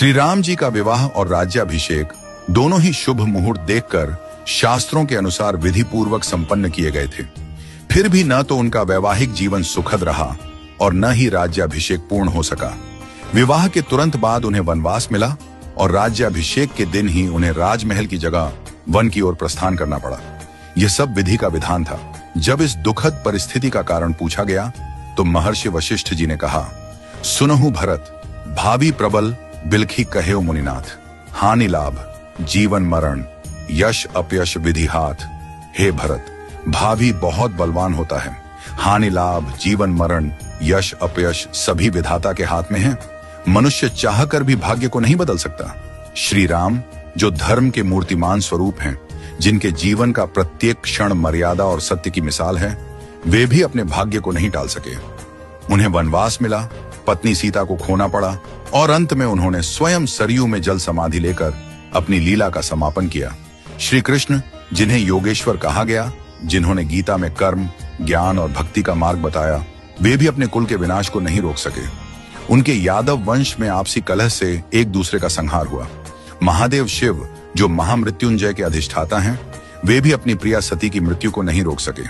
श्री राम जी का विवाह और राज्याभिषेक दोनों ही शुभ मुहूर्त देखकर शास्त्रों के अनुसार विधि पूर्वक संपन्न किए गए थे। फिर भी न तो उनका वैवाहिक जीवन सुखद रहा और न ही राज्याभिषेक पूर्ण हो सका। विवाह के तुरंत बाद उन्हें वनवास मिला और राज्याभिषेक के दिन ही उन्हें राजमहल की जगह वन की ओर प्रस्थान करना पड़ा। यह सब विधि का विधान था। जब इस दुखद परिस्थिति का कारण पूछा गया तो महर्षि वशिष्ठ जी ने कहा, सुनहु भरत, भावी प्रबल बिलखी कहेउ मुनिनाथ, हानि लाभ जीवन मरण यश अपयश विधि हाथ। हे भरत, भावी बहुत बलवान होता है, हानि लाभ जीवन मरण यश अपयश सभी विधाता के हाथ में है। मनुष्य चाहकर भी भाग्य को नहीं बदल सकता। श्री राम जो धर्म के मूर्तिमान स्वरूप हैं, जिनके जीवन का प्रत्येक क्षण मर्यादा और सत्य की मिसाल है, वे भी अपने भाग्य को नहीं टाल सके। उन्हें वनवास मिला, पत्नी सीता को खोना पड़ा और अंत में उन्होंने स्वयं सरयू में जल समाधि लेकर अपनी लीला का समापन किया। श्री कृष्ण, जिन्हें योगेश्वर कहा गया, जिन्होंने गीता में कर्म, ज्ञान और भक्ति का मार्ग बताया, वे भी अपने कुल के विनाश को नहीं रोक सके। उनके यादव वंश में आपसी कलह से एक दूसरे का संहार हुआ। महादेव शिव, जो महामृत्युंजय के अधिष्ठाता हैं, वे भी अपनी प्रिया सती की मृत्यु को नहीं रोक सके।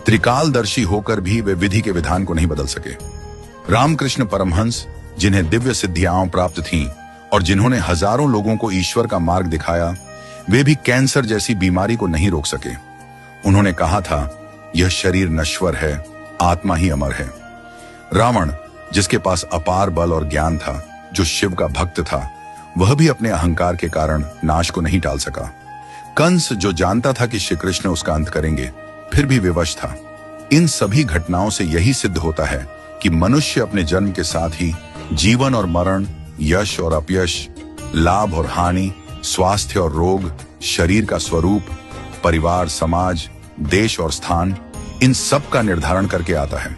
त्रिकालदर्शी होकर भी वे विधि के विधान को नहीं बदल सके। रामकृष्ण परमहंस, जिन्हें दिव्य सिद्धियां प्राप्त थीं और जिन्होंने हजारों लोगों को ईश्वर का मार्ग दिखाया, वे भी कैंसर जैसी बीमारी को नहीं रोक सके। उन्होंने कहा था, यह शरीर नश्वर है, आत्मा ही अमर है। रावण, जिसके पास अपार बल और ज्ञान था, जो शिव का भक्त था, वह भी अपने अहंकार के कारण नाश को नहीं टाल सका। कंस, जो जानता था कि श्री कृष्ण उसका अंत करेंगे, फिर भी विवश था। इन सभी घटनाओं से यही सिद्ध होता है कि मनुष्य अपने जन्म के साथ ही जीवन और मरण, यश और अपयश, लाभ और हानि, स्वास्थ्य और रोग, शरीर का स्वरूप, परिवार, समाज, देश और स्थान, इन सब का निर्धारण करके आता है।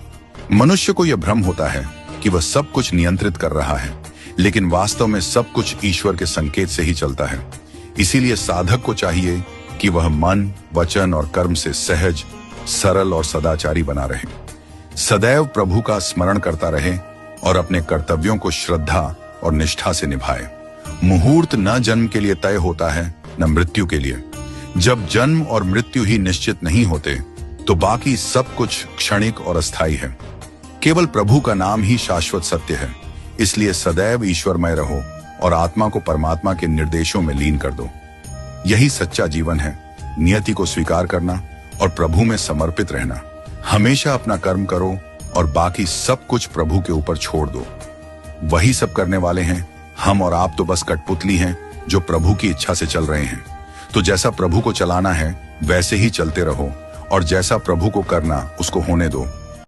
मनुष्य को यह भ्रम होता है कि वह सब कुछ नियंत्रित कर रहा है, लेकिन वास्तव में सब कुछ ईश्वर के संकेत से ही चलता है। इसीलिए साधक को चाहिए कि वह मन, वचन और कर्म से सहज, सरल और सदाचारी बना रहे, सदैव प्रभु का स्मरण करता रहे और अपने कर्तव्यों को श्रद्धा और निष्ठा से निभाए। मुहूर्त न जन्म के लिए तय होता है, न मृत्यु के लिए। जब जन्म और मृत्यु ही निश्चित नहीं होते, तो बाकी सब कुछ क्षणिक और अस्थायी है। केवल प्रभु का नाम ही शाश्वत सत्य है। इसलिए सदैव ईश्वरमय रहो और आत्मा को परमात्मा के निर्देशों में लीन कर दो। यही सच्चा जीवन है। नियति को स्वीकार करना और प्रभु में समर्पित रहना। हमेशा अपना कर्म करो और बाकी सब कुछ प्रभु के ऊपर छोड़ दो। वही सब करने वाले हैं। हम और आप तो बस कठपुतली हैं जो प्रभु की इच्छा से चल रहे हैं। तो जैसा प्रभु को चलाना है वैसे ही चलते रहो और जैसा प्रभु को करना उसको होने दो।